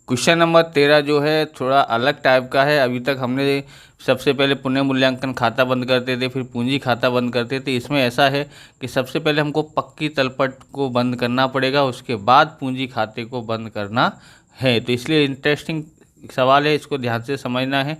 Question number 13 जो है थोड़ा अलग टाइप का है। अभी तक हमने सबसे पहले पुनः मूल्यांकन खाता बंद करते थे, फिर पूंजी खाता बंद करते थे। इसमें ऐसा है कि सबसे पहले हमको पक्की तलपट को बंद करना पड़ेगा, उसके बाद पूंजी खाते को बंद करना है। तो इसलिए इंटरेस्टिंग सवाल है, इसको ध्यान से समझना है।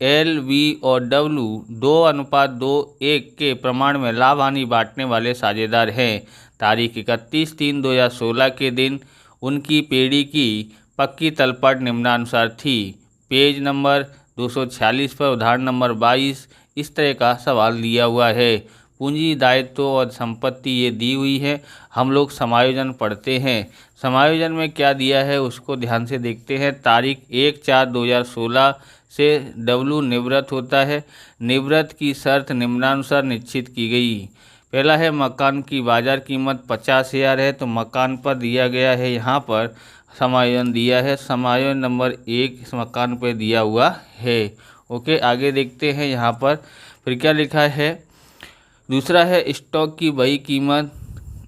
एल, वी और डब्लू 2:2:1 के प्रमाण में लाभ हानि बांटने वाले साझेदार हैं। तारीख 31/3/2016 के दिन उनकी पेड़ी की पक्की तलपट निम्नानुसार थी। पेज नंबर 246 पर उदाहरण नंबर 22 इस तरह का सवाल दिया हुआ है। पूंजी, दायित्व और संपत्ति ये दी हुई है। हम लोग समायोजन पढ़ते हैं। समायोजन में क्या दिया है उसको ध्यान से देखते हैं। तारीख 1/4/2016 से डब्लू निवृत्त होता है। निवृत्त की शर्त निम्नानुसार निश्चित की गई। पहला है मकान की बाजार कीमत 50,000 है, तो मकान पर दिया गया है, यहाँ पर समायोजन दिया है। समायोजन नंबर 1 इस मकान पर दिया हुआ है। ओके, आगे देखते हैं यहाँ पर फिर क्या लिखा है। दूसरा है स्टॉक की बही कीमत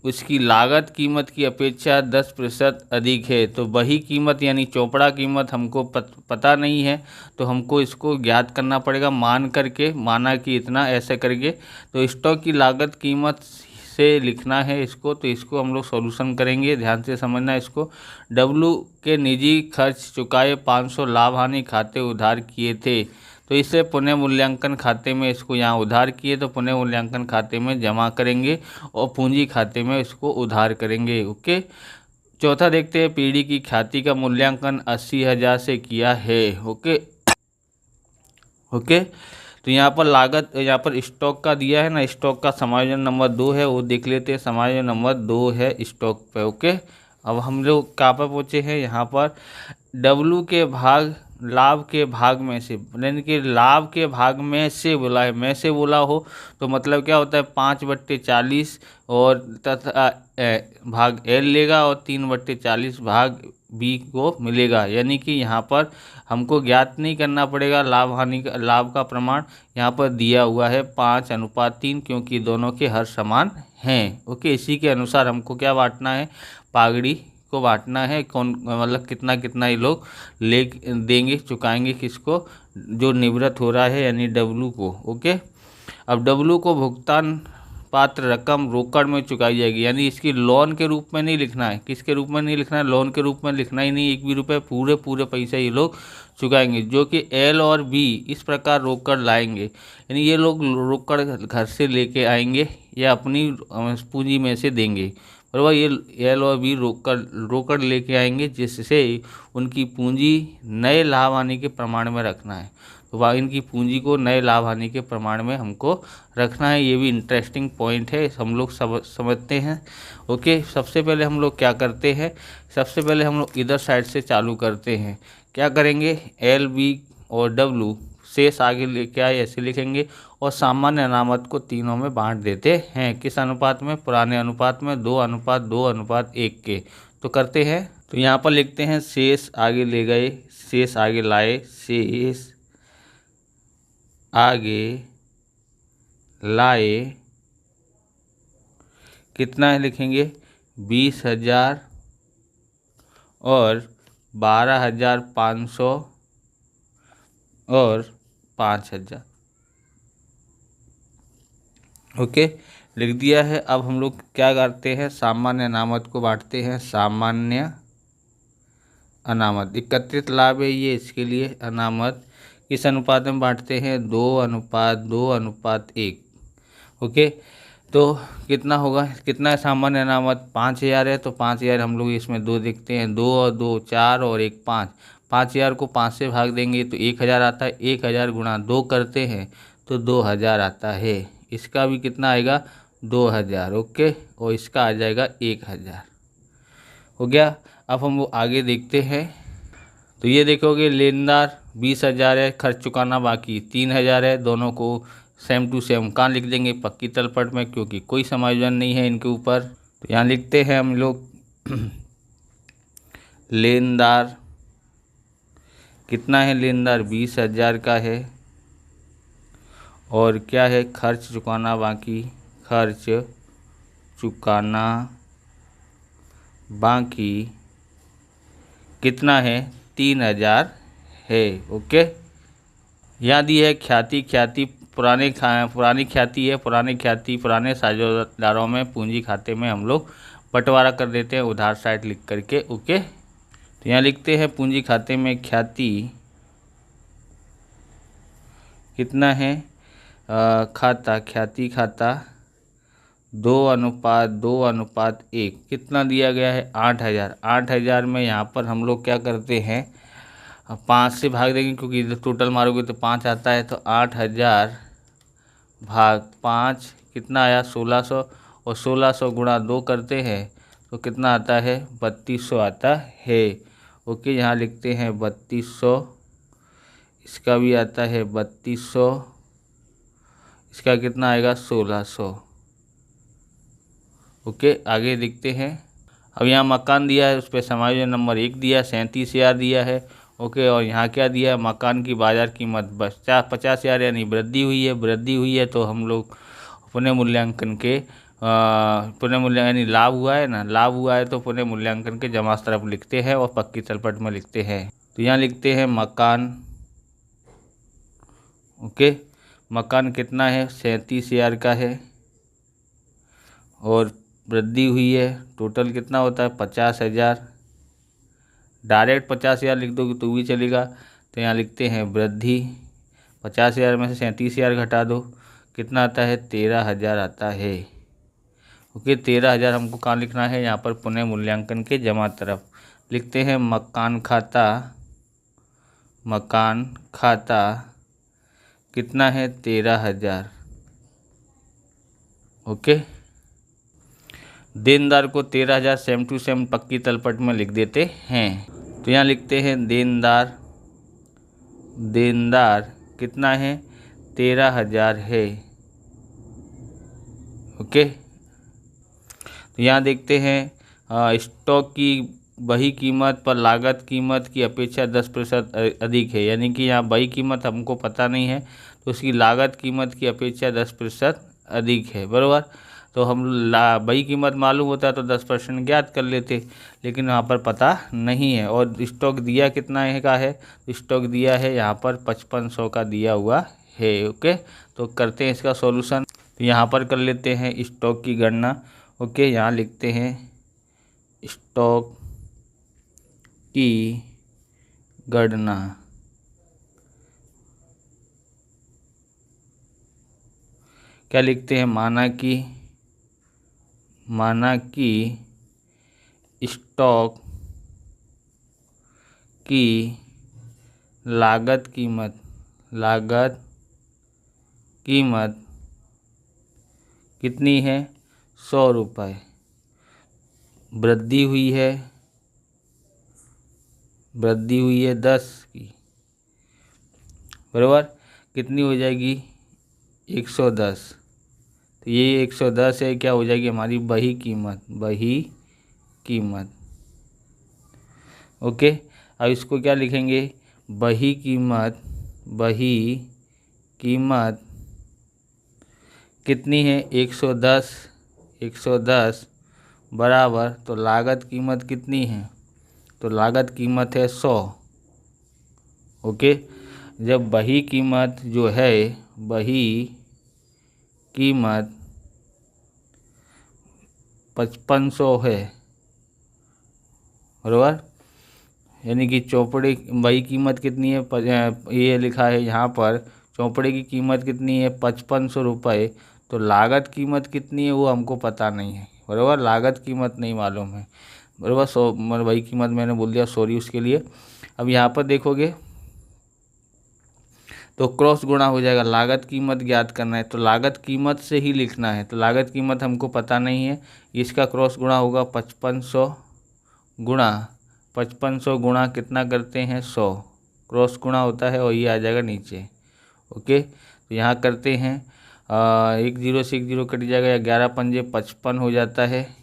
उसकी लागत कीमत की अपेक्षा 10% अधिक है। तो बही कीमत यानी चौपड़ा कीमत हमको पता नहीं है, तो हमको इसको ज्ञात करना पड़ेगा मान करके, माना कि इतना ऐसे करके। तो स्टॉक की लागत कीमत से लिखना है इसको, तो इसको हम लोग सॉल्यूशन करेंगे, ध्यान से समझना इसको। डब्लू के निजी खर्च चुकाए 500 लाभ हानि खाते उधार किए थे, तो इसे पुनः मूल्यांकन खाते में इसको यहाँ उधार किए तो पुनः मूल्यांकन खाते में जमा करेंगे और पूंजी खाते में इसको उधार करेंगे। ओके, चौथा देखते हैं पीढ़ी की ख्याति का मूल्यांकन 80,000 से किया है। ओके ओके, तो यहाँ पर लागत, यहाँ पर स्टॉक का दिया है ना, स्टॉक का समायोजन नंबर 2 है, वो देख लेते हैं। समायोजन नंबर 2 है स्टॉक पे। ओके, अब हम लोग कहाँ पर पहुँचे हैं, यहाँ पर डब्लू के भाग लाभ के भाग में से, यानी कि लाभ के भाग में से बोला है, में से बोला हो तो मतलब क्या होता है 5/40 और तथा भाग एल लेगा और 3/40 भाग बी को मिलेगा। यानी कि यहाँ पर हमको ज्ञात नहीं करना पड़ेगा लाभ हानि का, लाभ का प्रमाण यहाँ पर दिया हुआ है 5:3, क्योंकि दोनों के हर समान हैं। ओके, इसी के अनुसार हमको क्या बांटना है, पागड़ी को बांटना है। कौन मतलब कितना कितना ये लोग ले देंगे, चुकाएंगे किसको, जो निवृत्त हो रहा है यानी डब्लू को। ओके, अब डब्लू को भुगतान पात्र रकम रोकड़ में चुकाई जाएगी, यानी इसकी लोन के रूप में नहीं लिखना है। किसके रूप में नहीं लिखना है, लोन के रूप में लिखना ही नहीं, 1 भी रुपये, पूरे पूरे पैसे ये लोग चुकाएंगे, जो कि एल और बी इस प्रकार रोकड़ लाएंगे। यानी ये लोग रोकड़ घर से लेके आएंगे या अपनी पूंजी में से देंगे, बराबर। ये एल और बी रोकड़ लेके आएंगे, जिससे उनकी पूंजी नए लाभ हानि के प्रमाण में रखना है। तो वह इनकी पूंजी को नए लाभ हानि के प्रमाण में हमको रखना है। ये भी इंटरेस्टिंग पॉइंट है, हम लोग समझते हैं। ओके, सबसे पहले हम लोग क्या करते हैं, सबसे पहले हम लोग इधर साइड से चालू करते हैं। क्या करेंगे, एल, बी और डब्लू शेष आगे लेके आए ऐसे लिखेंगे और सामान्य अनामत को तीनों में बांट देते हैं। किस अनुपात में, पुराने अनुपात में 2:2:1 के। तो करते हैं, तो यहाँ पर लिखते हैं शेष आगे ले गए, शेष आगे लाए, शेष आगे लाए, कितना है लिखेंगे 20,000 और 12,500 और 5,000। ओके, लिख दिया है। अब हम लोग क्या करते हैं, सामान्य अनामत को बांटते हैं। सामान्य अनामत एकत्रित लाभ है ये, इसके लिए अनामत किस अनुपात में बांटते हैं, 2:2:1। ओके, तो कितना होगा, कितना है सामान्य अनामत 5,000 है, तो 5,000 हम लोग इसमें 2 देखते हैं, 2 और 2 4 और 1 5। 5,000 को 5 से भाग देंगे तो 1,000 आता है, 1,000 गुणा 2 करते हैं तो 2,000 आता है। इसका भी कितना आएगा 2,000। ओके, और इसका आ जाएगा 1,000। हो गया। अब हम वो आगे देखते हैं, तो ये देखोगे लेनदार 20,000 है, खर्च चुकाना बाकी 3,000 है, दोनों को सेम टू सेम कहाँ लिख देंगे, पक्की तलपट में, क्योंकि कोई समायोजन नहीं है इनके ऊपर। तो यहाँ लिखते हैं हम लोग लेनदार कितना है, लेनदार 20,000 का है, और क्या है, खर्च चुकाना बाकी, खर्च चुकाना बाकी कितना है, 3000 है। ओके। यहाँ दी है ख्याति। ख्याति पुरानी ख्याति है। पुराने साझेदारों में पूंजी खाते में हम लोग बंटवारा कर देते हैं उधार साइड लिख करके। ओके। तो यहाँ लिखते हैं पूंजी खाते में ख्याति कितना है, ख्याति खाता 2:1 कितना दिया गया है, 8000। 8000 में यहाँ पर हम लोग क्या करते हैं, 5 से भाग देंगे क्योंकि इधर टोटल मारोगे तो 5 आता है। तो 8000 भाग 5 कितना आया, 1600। और 1600 गुणा 2 करते हैं तो कितना आता है, 3200 आता है। ओके। यहाँ लिखते हैं 3200। इसका भी आता है 3200। इसका कितना आएगा, 1600। ओके। आगे देखते हैं। अब यहाँ मकान दिया है, उस पर समायोजन नंबर 1 दिया है, 37,000 दिया है। ओके। और यहाँ क्या दिया है, मकान की बाज़ार कीमत 50,000 यानी वृद्धि हुई है। तो हम लोग पुनः मूल्यांकन के यानी लाभ हुआ है ना, लाभ हुआ है तो पुनः मूल्यांकन के जमा तरफ लिखते हैं और पक्की तलपट में लिखते हैं। तो यहाँ लिखते हैं मकान। ओके। मकान कितना है, 37,000 का है और वृद्धि हुई है। टोटल कितना होता है, 50,000। डायरेक्ट 50,000 लिख दोगे तो भी चलेगा। तो यहाँ लिखते हैं वृद्धि। 50,000 में से 37,000 घटा दो, कितना आता है, 13,000 आता है। ओके। 13,000 हमको कहाँ लिखना है, यहाँ पर पुनः मूल्यांकन के जमा तरफ लिखते हैं मकान खाता कितना है, 13,000। ओके। देनदार को 13,000 सेम टू सेम पक्की तलपट में लिख देते हैं। तो यहाँ लिखते हैं देनदार कितना है, 13,000 है। ओके। तो यहाँ देखते हैं स्टॉक की बही कीमत पर लागत कीमत की अपेक्षा 10% अधिक है। यानी कि यहाँ बही कीमत हमको पता नहीं है तो उसकी लागत कीमत की अपेक्षा 10% अधिक है, बराबर। तो हम बही कीमत मालूम होता है तो 10% ज्ञात कर लेते, लेकिन वहाँ पर पता नहीं है। और स्टॉक दिया कितना है का है, स्टॉक दिया है यहाँ पर 5500 का दिया हुआ है। ओके। तो करते हैं इसका सॉल्यूशन। तो यहाँ पर कर लेते हैं स्टॉक की गणना। ओके। यहाँ लिखते हैं स्टॉक की गणना। क्या लिखते हैं, माना कि स्टॉक की लागत कीमत कितनी है, 100 रुपये। वृद्धि हुई है 10 की, बराबर। कितनी हो जाएगी, 110। तो ये 110 है, क्या हो जाएगी हमारी बही कीमत। ओके। अब इसको क्या लिखेंगे, बही कीमत कितनी है, 110 बराबर। तो लागत कीमत कितनी है, तो लागत कीमत है 100। ओके। जब बही कीमत जो है, बही कीमत 5500 है, बराबर। यानी कि चौपड़े बही कीमत कितनी है, ये लिखा है यहाँ पर चौपड़े की कीमत कितनी है, 5500 रुपये। तो लागत कीमत कितनी है वो हमको पता नहीं है, बराबर। लागत कीमत नहीं मालूम है, बराबर। बही कीमत मैंने बोल दिया, सॉरी उसके लिए। अब यहाँ पर देखोगे तो क्रॉस गुणा हो जाएगा। लागत कीमत ज्ञात करना है तो लागत कीमत से ही लिखना है। तो लागत कीमत हमको पता नहीं है, इसका क्रॉस गुणा होगा 5500 गुणा कितना करते हैं, 100। क्रॉस गुणा होता है और ये आ जाएगा नीचे। ओके। तो यहाँ करते हैं 1 0 से 1 0 कट जाएगा, या 11 पंजे 55 हो जाता है।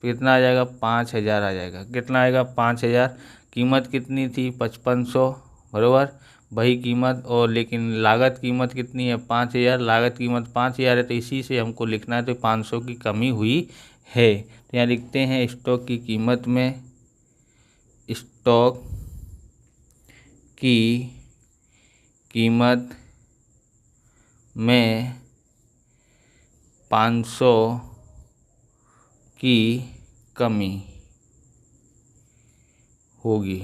कितना आ जाएगा, 5000 आ जाएगा। कितना आएगा, 5000। कीमत कितनी थी, 5500, बराबर। वही कीमत, और लेकिन लागत कीमत कितनी है, 5000। लागत कीमत 5000 है तो इसी से हमको लिखना है, तो 500 की कमी हुई है। तो यहाँ लिखते हैं स्टॉक की कीमत में स्टॉक की कीमत में 500 की कमी होगी।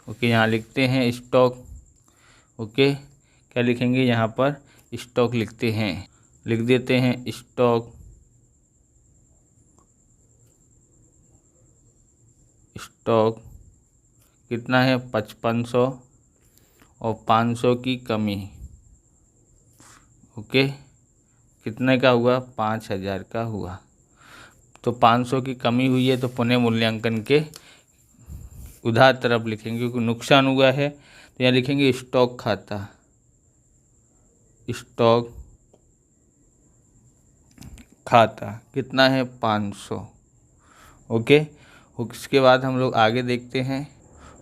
ओके, यहाँ लिखते हैं स्टॉक। ओके, क्या लिखेंगे यहाँ पर? स्टॉक लिखते हैं, लिख देते हैं स्टॉक कितना है? 5500 और 500 की कमी। ओके, कितने का हुआ? 5000 का हुआ। तो 500 की कमी हुई है तो पुनः मूल्यांकन के उधार तरफ लिखेंगे, क्योंकि नुकसान हुआ है तो यहाँ लिखेंगे स्टॉक खाता। स्टॉक खाता कितना है? 500। ओके, उसके बाद हम लोग आगे देखते हैं।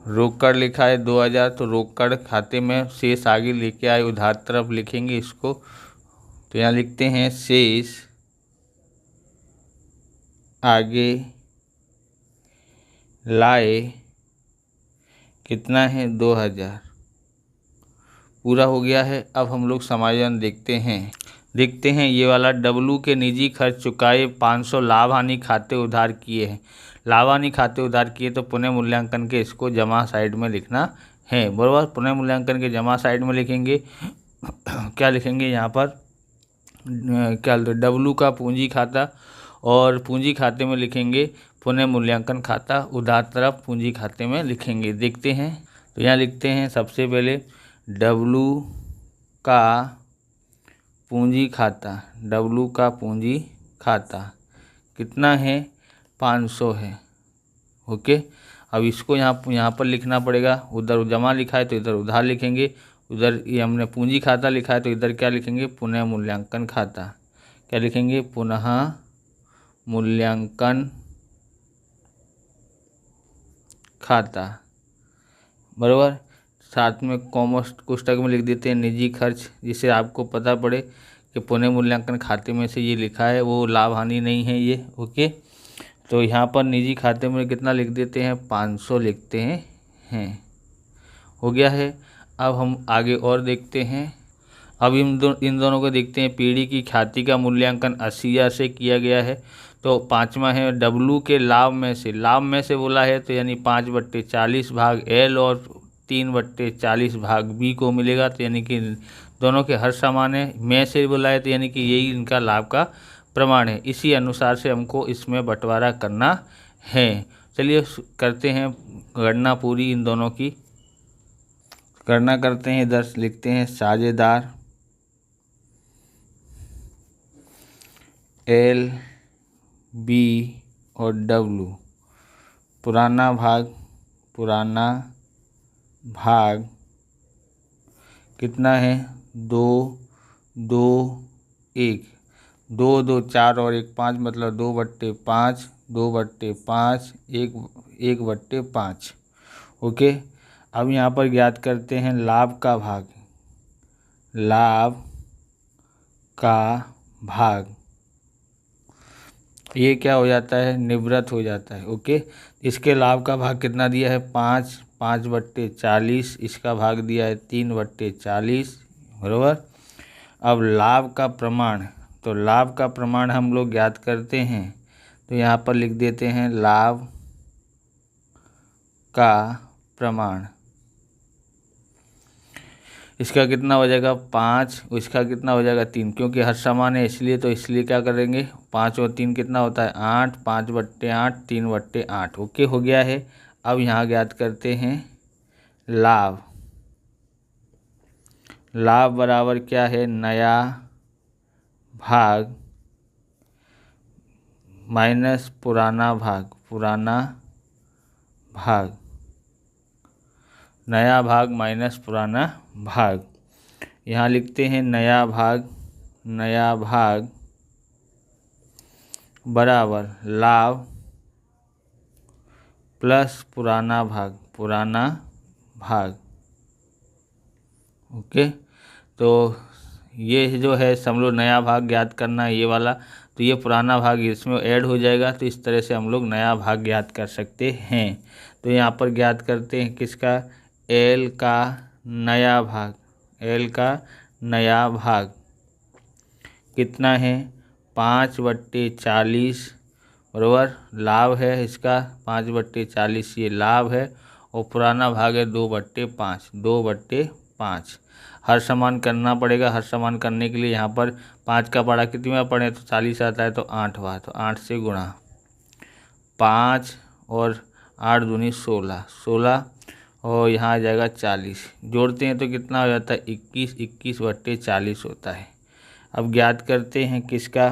रोकड़ लिखा है 2000, तो रोकड़ खाते में शेष आगे लेके आए, उधार तरफ लिखेंगे इसको। तो यहाँ लिखते हैं शेष आगे लाए कितना है? 2000। पूरा हो गया है। अब हम लोग समायोजन देखते हैं ये वाला डब्लू के निजी खर्च चुकाए 500 लाभ हानि खाते उधार किए हैं। लाभ हानि खाते उधार किए तो पुनः मूल्यांकन के इसको जमा साइड में लिखना है, बराबर। पुनः मूल्यांकन के जमा साइड में लिखेंगे क्या लिखेंगे यहाँ पर? क्या डब्लू का पूंजी खाता, और पूंजी खाते में लिखेंगे पुनः मूल्यांकन खाता, उधार तरफ पूंजी खाते में लिखेंगे। देखते हैं, तो यहाँ लिखते हैं सबसे पहले डब्लू का पूंजी खाता। डब्लू का पूंजी खाता कितना है? 500 है। ओके, अब इसको यहाँ पर लिखना पड़ेगा। उधर जमा लिखा है तो इधर उधार लिखेंगे, उधर ये हमने पूंजी खाता लिखा है तो इधर क्या लिखेंगे? पुनः मूल्यांकन खाता। क्या लिखेंगे? पुनः मूल्यांकन खाता, बराबर। साथ में कॉमा कोष्ठक में लिख देते हैं निजी खर्च, जिससे आपको पता पड़े कि पुनः मूल्यांकन खाते में से ये लिखा है, वो लाभ हानि नहीं है ये। ओके, तो यहाँ पर निजी खाते में कितना लिख देते हैं? 500 लिखते हैं। हो गया है। अब हम आगे और देखते हैं। अब इन दोनों को देखते हैं। पीढ़ी की ख्याति का मूल्यांकन 80,000 से किया गया है। तो पाँचवा है डब्लू के लाभ में से बोला है, तो यानी 5/40 भाग एल और 3/40 भाग बी को मिलेगा। तो यानी कि दोनों के हर समान है। में से बोला है तो यानी कि यही इनका लाभ का प्रमाण है। इसी अनुसार से हमको इसमें बंटवारा करना है। चलिए करते हैं गणना पूरी इन दोनों की। गणना करते हैं। इधर लिखते हैं साझेदार एल, बी और डब्लू। पुराना भाग कितना है? 2, 2, 1, 2, 2, 4 और 1, 5, मतलब 2/5, 2/5, 1/5। ओके, अब यहाँ पर ज्ञात करते हैं लाभ का भाग। ये क्या हो जाता है? निवृत्त हो जाता है। ओके, इसके लाभ का भाग कितना दिया है? 5/40। इसका भाग दिया है 3/40, बराबर। अब लाभ का प्रमाण, तो लाभ का प्रमाण हम लोग ज्ञात करते हैं। तो यहाँ पर लिख देते हैं लाभ का प्रमाण। इसका कितना हो जाएगा? 5। इसका कितना हो जाएगा? 3, क्योंकि हर समान है इसलिए क्या करेंगे? 5 और 3 कितना होता है? 8। 5/8, 3/8। ओके, हो गया है। अब यहाँ ज्ञात करते हैं लाभ बराबर क्या है? नया भाग माइनस पुराना भाग। नया भाग माइनस पुराना भाग। यहाँ लिखते हैं नया भाग बराबर लाभ प्लस पुराना भाग। ओके, तो ये जो है हम लोग नया भाग ज्ञात करना है, ये वाला। तो ये पुराना भाग इसमें ऐड हो जाएगा। तो इस तरह से हम लोग नया भाग ज्ञात कर सकते हैं। तो यहाँ पर ज्ञात करते हैं किसका, एल का नया भाग। एल का नया भाग कितना है, 5/40, बराबर। लाभ है इसका 5/40, ये लाभ है। और पुराना भाग है 2/5, 2/5। हर समान करना पड़ेगा। हर समान करने के लिए यहाँ पर 5 का पड़ा कितनी बार पढ़े, तो 40 आता है, तो 8 बार। तो 8 से गुणा 5 और 8 दूनी 16, 16 और यहाँ आ जाएगा 40। जोड़ते हैं तो कितना हो जाता है, 21, 21/40 होता है। अब ज्ञात करते हैं किसका,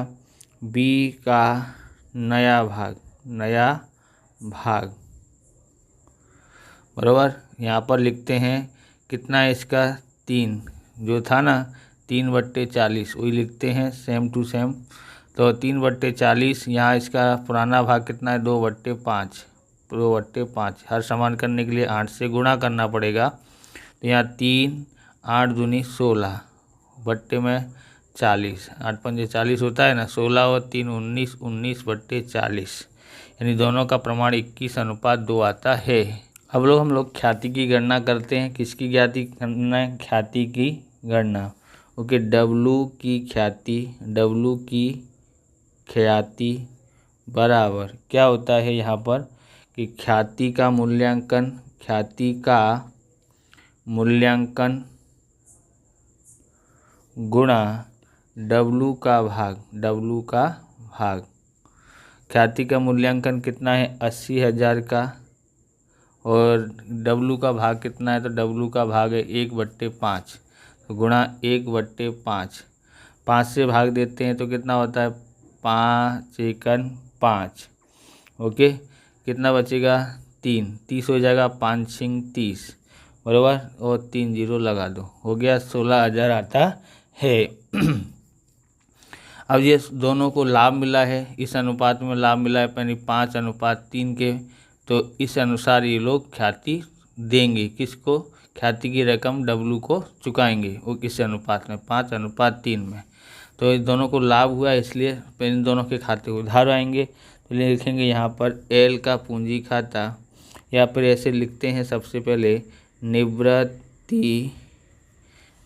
बी का नया भाग। नया भाग, बराबर। यहाँ पर लिखते हैं कितना है इसका, 3, जो था ना 3/40, वही लिखते हैं सेम टू सेम। तो 3/40, यहाँ इसका पुराना भाग कितना है, 2/5, 2/5। हर समान करने के लिए 8 से गुणा करना पड़ेगा। तो यहाँ 3, 8 दूनी 16, बट्टे में 40, 8 पंजे 40 होता है ना, 16 और 3 19, 19/40, यानी दोनों का प्रमाण 21:2 आता है। अब हम लोग ख्याति की गणना करते हैं। किसकी ज्ञाति करना है, ख्याति की गणना। ओके, डब्लू की ख्याति, डब्लू की ख्याति बराबर क्या होता है यहाँ पर कि ख्याति का मूल्यांकन, ख्याति का मूल्यांकन गुणा डब्लू का भाग, डब्लू का भाग। ख्याति का मूल्यांकन कितना है, 80,000 का, और डब्लू का भाग कितना है, तो डब्लू का भाग है 1/5, तो गुणा 1/5। 5 से भाग देते हैं तो कितना होता है, 5 एकन 5। ओके, कितना बचेगा, 3, 30 हो जाएगा, 5 छिंग 30, बराबर। और 3 0 लगा दो, हो गया 16,000 आता है। अब ये दोनों को लाभ मिला है, इस अनुपात में लाभ मिला है, यानी 5:3 के। तो इस अनुसार ये लोग ख्याति देंगे, किसको, ख्याति की रकम डब्लू को चुकाएंगे, वो किस अनुपात में, 5:3 में। तो इस दोनों को लाभ हुआ, इसलिए इन दोनों के खाते उधार आएंगे। तो लिखेंगे यहाँ पर एल का पूंजी खाता, या फिर ऐसे लिखते हैं सबसे पहले,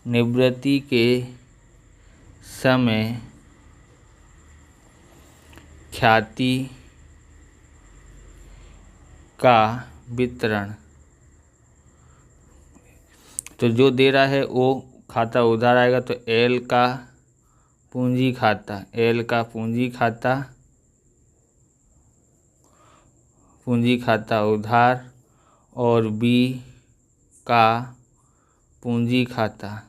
निवृत्ति के समय ख्याति का वितरण। तो जो दे रहा है वो खाता उधार आएगा, तो एल का पूंजी खाता, एल का पूंजी खाता, पूंजी खाता उधार, और बी का पूंजी खाता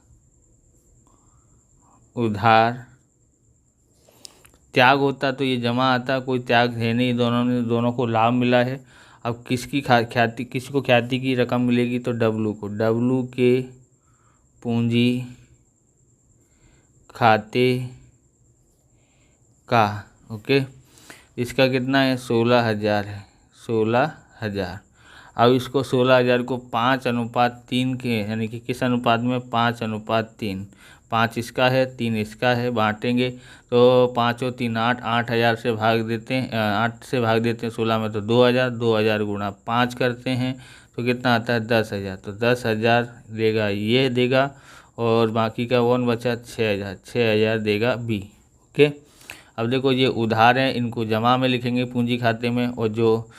उधार। त्याग होता तो ये जमा आता, कोई त्याग है नहीं, दोनों को लाभ मिला है। अब किसकी ख्याति, किसी को ख्याति की रकम मिलेगी, तो डब्लू को, डब्लू के पूंजी खाते का। ओके, इसका कितना है, 16,000 है, 16,000। अब इसको 16,000 को 5:3 के, यानी कि किस अनुपात में, 5:3। 5 इसका है, 3 इसका है, बांटेंगे तो 5 और 3 8, 8,000 से भाग देते हैं, 8 से भाग देते हैं 16 में, तो 2,000, 2,000 गुणा 5 करते हैं तो कितना आता है, 10,000। तो 10,000 देगा, ये देगा, और बाकी का 1 बचा 6,000, 6,000 देगा बी। ओके, अब देखो ये उधार है, इनको जमा में लिखेंगे पूंजी खाते में, और जो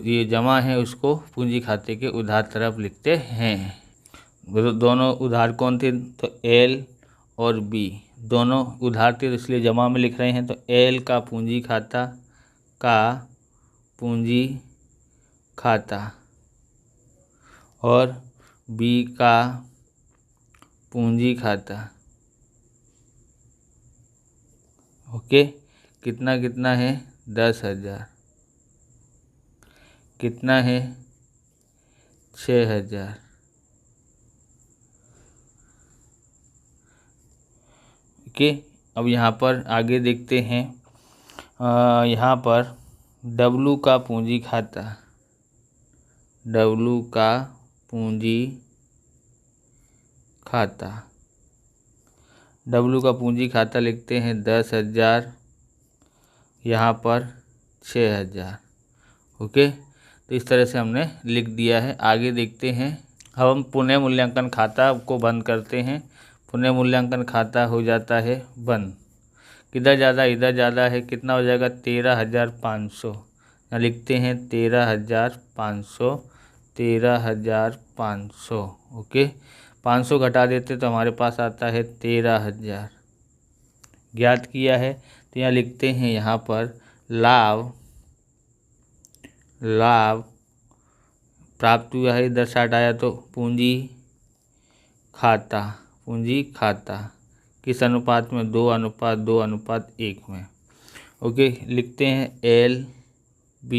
ये जमा है उसको पूंजी खाते के उधार तरफ लिखते हैं। दोनों उधार कौन थे, तो एल और बी दोनों उधार थे, तो इसलिए जमा में लिख रहे हैं। तो एल का पूंजी खाता का पूंजी खाता और बी का पूंजी खाता। ओके, कितना कितना है, 10,000, कितना है, 6,000। ओके, अब यहाँ पर आगे देखते हैं, यहाँ पर डब्लू का पूंजी खाता, डब्लू का पूंजी खाता, डब्लू का पूंजी खाता लिखते हैं 10,000 यहाँ पर 6,000। ओके, तो इस तरह से हमने लिख दिया है। आगे देखते हैं। अब हम पुनः मूल्यांकन खाता को बंद करते हैं। पुनः मूल्यांकन खाता हो जाता है बंद। किधर ज़्यादा, इधर ज़्यादा है, कितना हो जाएगा 13,500। यहाँ लिखते हैं 13,500, 13,500। ओके, 500 घटा देते तो हमारे पास आता है 13,000। ज्ञात किया है तो यहाँ लिखते हैं, यहाँ पर लाभ प्राप्त हुआ है, इधर साइड आया तो पूंजी खाता किस अनुपात में, 2:2:1 में। ओके, लिखते हैं L, B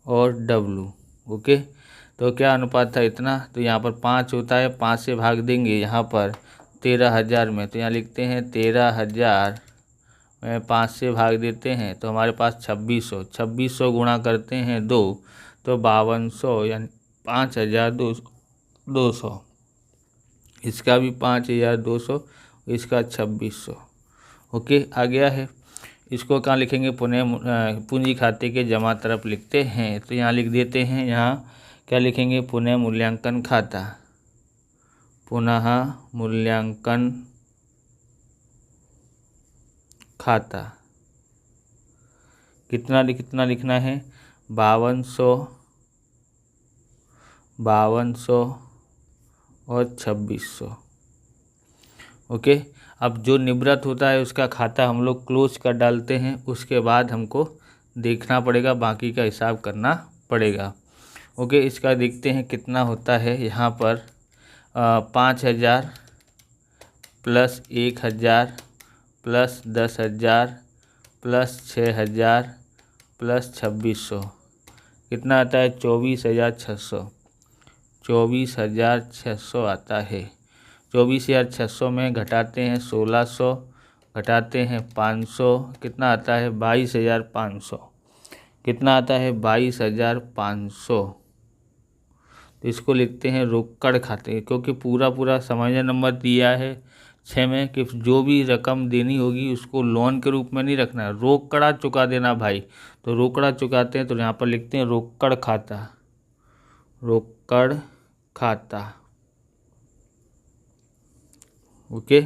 और W। ओके, तो क्या अनुपात था, इतना, तो यहाँ पर 5 होता है, 5 से भाग देंगे यहाँ पर 13,000 में, तो यहाँ लिखते हैं 13,000 में 5 से भाग देते हैं तो हमारे पास 2600 गुणा करते हैं 2 तो 5200, यानी 5,200। इसका भी 5,200, इसका 2600। ओके, आ गया है। इसको कहाँ लिखेंगे, पुनः पूंजी खाते के जमा तरफ लिखते हैं। तो यहाँ लिख देते हैं, यहाँ क्या लिखेंगे, पुनः मूल्यांकन खाता, पुनः मूल्यांकन खाता। कितना लिखना है, 5200 और 2600। ओके, अब जो निवृत्त होता है उसका खाता हम लोग क्लोज कर डालते हैं, उसके बाद हमको देखना पड़ेगा, बाकी का हिसाब करना पड़ेगा। ओके, इसका देखते हैं कितना होता है। यहाँ पर 5,000 प्लस 1,000 प्लस 10,000 प्लस 6,000 प्लस 2600, कितना आता है, 24,600। 24,600 आता है। 24,600 में घटाते हैं 1,600, घटाते हैं 500, कितना आता है, 22,500। कितना आता है, 22,500। तो इसको लिखते हैं रोकड़ खाते, क्योंकि पूरा सामान्य नंबर दिया है 6 में कि जो भी रकम देनी होगी उसको लोन के रूप में नहीं रखना है, रोकड़ा चुका देना भाई। तो रोकड़ा चुकाते हैं तो यहाँ पर लिखते हैं रोकड़ खाता। ओके,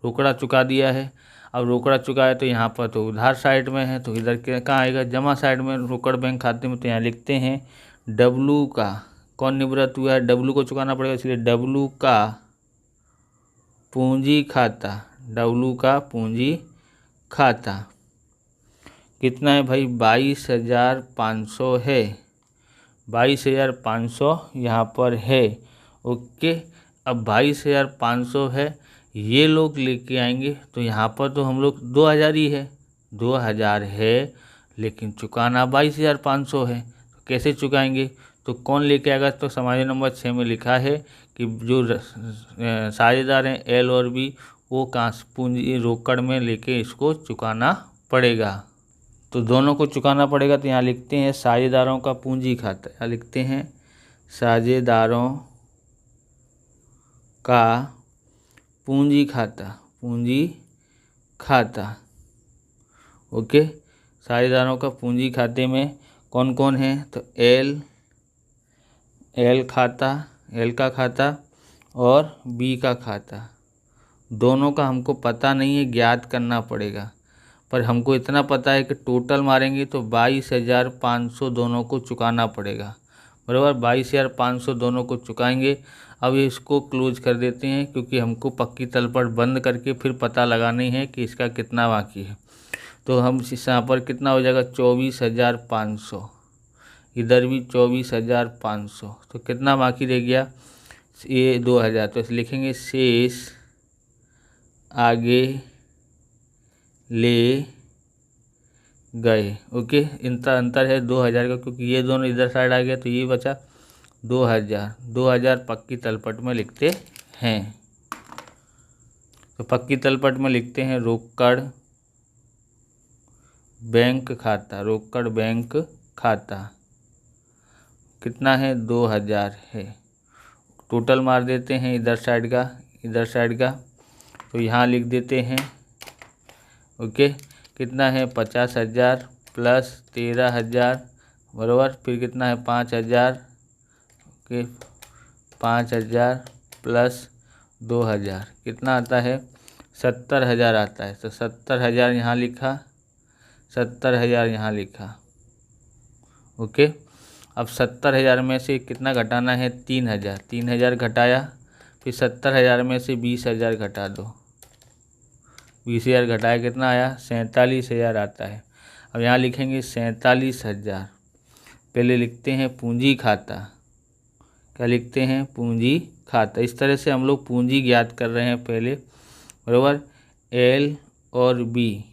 रोकड़ा चुका दिया है। अब रोकड़ा चुका है तो यहाँ पर तो उधार साइड में है, तो इधर के कहाँ आएगा, जमा साइड में, रोकड़ बैंक खाते में। तो यहाँ लिखते हैं W का, कौन निवृत्त हुआ है, W को चुकाना पड़ेगा, इसलिए W का पूंजी खाता। कितना है भाई, 22,500 है, 22,500 यहाँ पर है। ओके, अब 22,500 है, ये लोग लेके आएंगे तो यहाँ पर तो हम लोग 2,000 ही है, 2,000 है, लेकिन चुकाना 22,500 है। तो कैसे चुकाएंगे, तो कौन लेके आएगा, तो समाज नंबर 6 में लिखा है कि जो साझेदार हैं L और B, वो पूंजी रोकड़ में लेके इसको चुकाना पड़ेगा। तो दोनों को चुकाना पड़ेगा। तो यहाँ लिखते हैं साझेदारों का पूंजी खाता, यहाँ लिखते हैं साझेदारों का पूंजी खाता। ओके, साझेदारों का पूंजी खाते में कौन कौन है, तो L का खाता और B का खाता। दोनों का हमको पता नहीं है, ज्ञात करना पड़ेगा। पर हमको इतना पता है कि टोटल मारेंगे तो 22,500 दोनों को चुकाना पड़ेगा, बराबर। 22,500 दोनों को चुकाएंगे। अब इसको क्लोज कर देते हैं, क्योंकि हमको पक्की तलपट बंद करके फिर पता लगानी है कि इसका कितना बाकी है। तो हम यहाँ पर कितना हो जाएगा, 24,500, इधर भी 24,500, तो कितना बाकी रह गया, ये 2,000। तो लिखेंगे शेष आगे ले गए। ओके, इनका अंतर है 2,000 का, क्योंकि ये दोनों इधर साइड आ गया तो ये बचा 2,000 पक्की तलपट में लिखते हैं। तो पक्की तलपट में लिखते हैं रोकड़ बैंक खाता। कितना है, 2,000 है। टोटल मार देते हैं इधर साइड का, तो यहाँ लिख देते हैं। ओके, कितना है 50,000 प्लस 13,000 बराबर, फिर कितना है 5,000, ओके 5,000 प्लस 2,000 कितना आता है 70,000 आता है। तो 70,000 यहाँ लिखा, 70,000 यहाँ लिखा, ओके। अब 70,000 में से कितना घटाना है 3,000, 3,000 घटाया, फिर 70,000 में से 20,000 घटा दो, 20,000 घटाया कितना आया 47,000 आता है। अब यहाँ लिखेंगे 47,000, पहले लिखते हैं पूंजी खाता, क्या लिखते हैं पूंजी खाता। इस तरह से हम लोग पूंजी ज्ञात कर रहे हैं पहले, बराबर। एल और बी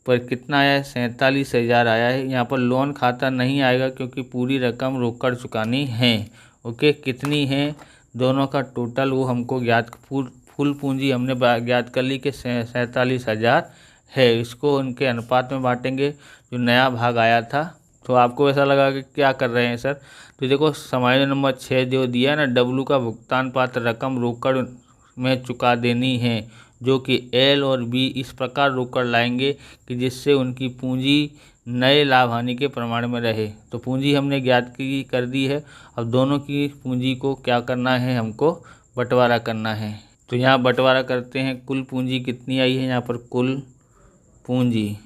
पर कितना आया है 47,000 आया है। यहाँ पर लोन खाता नहीं आएगा क्योंकि पूरी रकम रोकड़ चुकानी है, ओके। कितनी है दोनों का टोटल वो हमको ज्ञात, फुल पूंजी हमने ज्ञात कर ली कि 47,000 है। इसको उनके अनुपात में बांटेंगे जो नया भाग आया था। तो आपको ऐसा लगा कि क्या कर रहे हैं सर, तो देखो समायोजन नंबर 6 जो दिया ना, डब्लू का भुगतान पात्र रकम रोकड़ में चुका देनी है, जो कि एल और बी इस प्रकार रोकड़ लाएंगे कि जिससे उनकी पूंजी नए लाभ हानि के प्रमाण में रहे। तो पूंजी हमने ज्ञात की कर दी है। अब दोनों की पूंजी को क्या करना है, हमको बंटवारा करना है। तो यहाँ बंटवारा करते हैं, कुल पूंजी कितनी आई है, यहाँ पर कुल पूंजी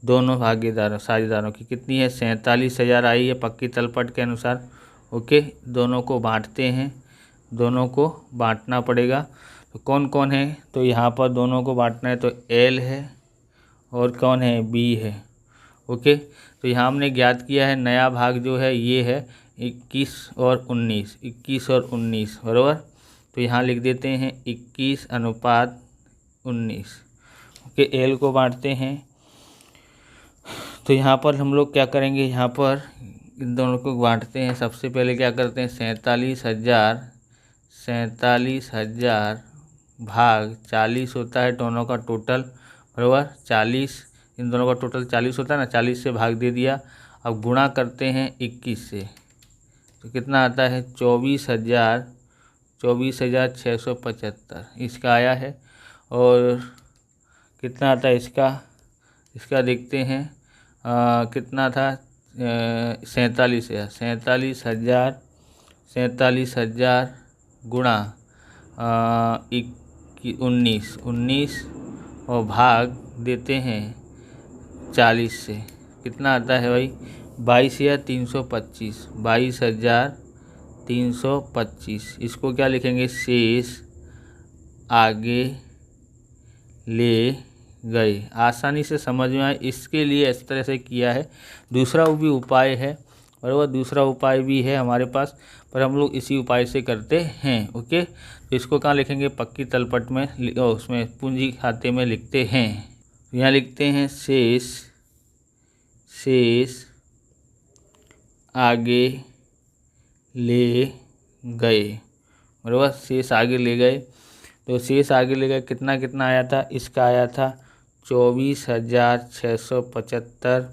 दोनों भागीदारों साझेदारों की कितनी है 47,000 आई है पक्की तलपट के अनुसार, ओके। दोनों को बांटते हैं, दोनों को बांटना पड़ेगा। तो कौन कौन है, तो यहाँ पर दोनों को बांटना है, तो एल है और कौन है बी है, ओके। तो यहाँ हमने ज्ञात किया है नया भाग जो है ये है 21 और 19, 21 और 19 बराबर। तो यहाँ लिख देते हैं 21:19, ओके। एल को बांटते हैं, तो यहाँ पर हम लोग क्या करेंगे, यहाँ पर इन दोनों को बांटते हैं। सबसे पहले क्या करते हैं 47,000 भाग 40 होता है दोनों का टोटल, बराबर। 40 इन दोनों का टोटल 40 होता है ना, 40 से भाग दे दिया। अब गुणा करते हैं 21 से, तो कितना आता है 24,675 इसका आया है। और कितना आता है इसका देखते हैं कितना था 47,000 गुणा 19 और भाग देते हैं 40 से, कितना आता है भाई 22,325, 22,325। इसको क्या लिखेंगे शेष आगे ले गए। आसानी से समझ में आए इसके लिए इस तरह से किया है। दूसरा भी उपाय है, बराबर, दूसरा उपाय भी है हमारे पास, पर हम लोग इसी उपाय से करते हैं, ओके। तो इसको कहाँ लिखेंगे पक्की तलपट में, उसमें पूंजी खाते में लिखते हैं। यहाँ लिखते हैं शेष आगे ले गए, बराबर। शेष आगे ले गए, तो शेष आगे ले गए कितना कितना आया था, इसका आया था 24,675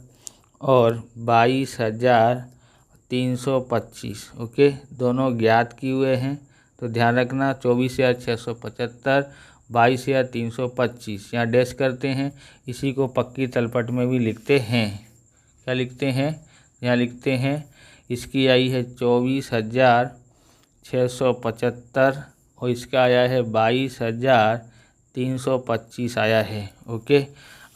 और 22,325, ओके। दोनों ज्ञात किए हुए हैं, तो ध्यान रखना 24,675, 22,325 यहाँ डैश करते हैं। इसी को पक्की तलपट में भी लिखते हैं, क्या लिखते हैं, यहाँ लिखते हैं इसकी आई है 24,675 और इसका आया है 22,325 आया है, ओके।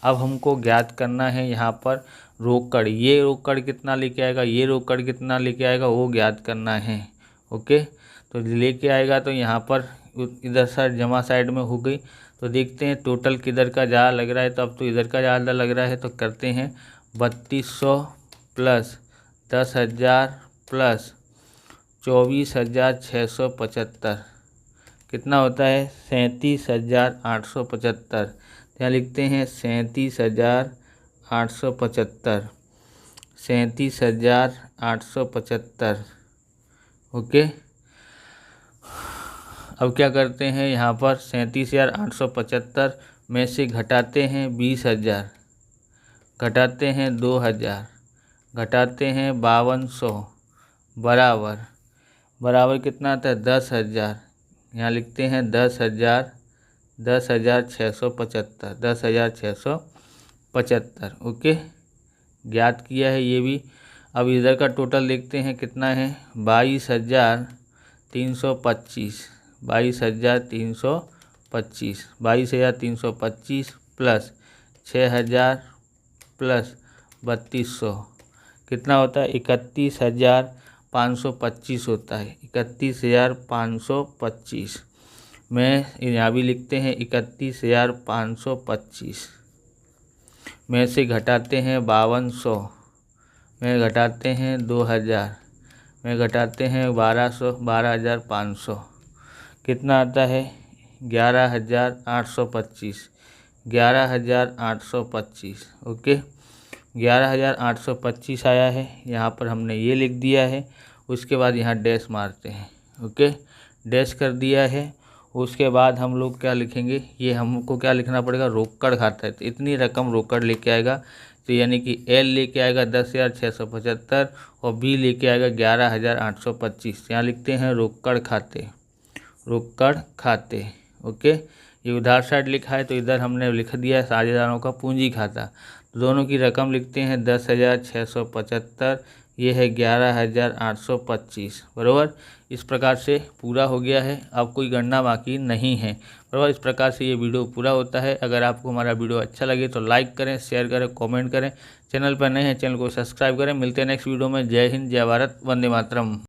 अब हमको ज्ञात करना है यहाँ पर रोकड़, ये रोकड़ कितना लेके आएगा, ये रोकड़ कितना लेके आएगा, वो ज्ञात करना है, ओके। तो लेके आएगा तो यहाँ पर इधर साइड जमा साइड में हो गई। तो देखते हैं टोटल किधर का ज़्यादा लग रहा है, तो अब तो इधर का ज़्यादा लग रहा है, तो करते हैं 3200 प्लस 10,000 प्लस 24,675 कितना होता है 37,875। यहाँ लिखते हैं 37,875, 37,875, ओके। अब क्या करते हैं यहाँ पर 37,875 में से घटाते हैं 20,000, घटाते हैं 2,000, घटाते हैं 5200 बराबर कितना आता है 10,000। यहाँ लिखते हैं 10,675, 10,675 75। ओके, ज्ञात किया है ये भी। अब इधर का टोटल देखते हैं कितना है, 22,325, 22,325, 22,325 प्लस 6,000 प्लस 3,200 कितना होता है, 31,525 होता है, 31,525। में यहाँ भी लिखते हैं 31,525 में से घटाते हैं 5,200, में घटाते हैं 2,000, में घटाते हैं 1,200, 12,500 कितना आता है, 11,825, 11,825। ओके, 11,825 आया है। यहाँ पर हमने ये लिख दिया है। उसके बाद यहाँ डैश मारते हैं। ओके, डैश कर दिया है। उसके बाद हम लोग क्या लिखेंगे, ये हमको क्या लिखना पड़ेगा, रोकड़ खाता है। तो इतनी रकम रोकड़ लेके आएगा, तो यानी कि एल लेके आएगा 10,675 और बी लेके आएगा 11,825। यहाँ लिखते हैं रोकड़ खाते, रोकड़ खाते। ओके, ये उधार साइड लिखा है तो इधर हमने लिख दिया है साझेदारों का पूंजी खाता। तो दोनों की रकम लिखते हैं 10,675, ये है 11,825 बराबर। इस प्रकार से पूरा हो गया है, अब कोई गणना बाकी नहीं है बराबर। इस प्रकार से ये वीडियो पूरा होता है। अगर आपको हमारा वीडियो अच्छा लगे तो लाइक करें, शेयर करें, कमेंट करें। चैनल पर नए हैं चैनल को सब्सक्राइब करें। मिलते हैं नेक्स्ट वीडियो में। जय हिंद, जय भारत, वंदे मातरम।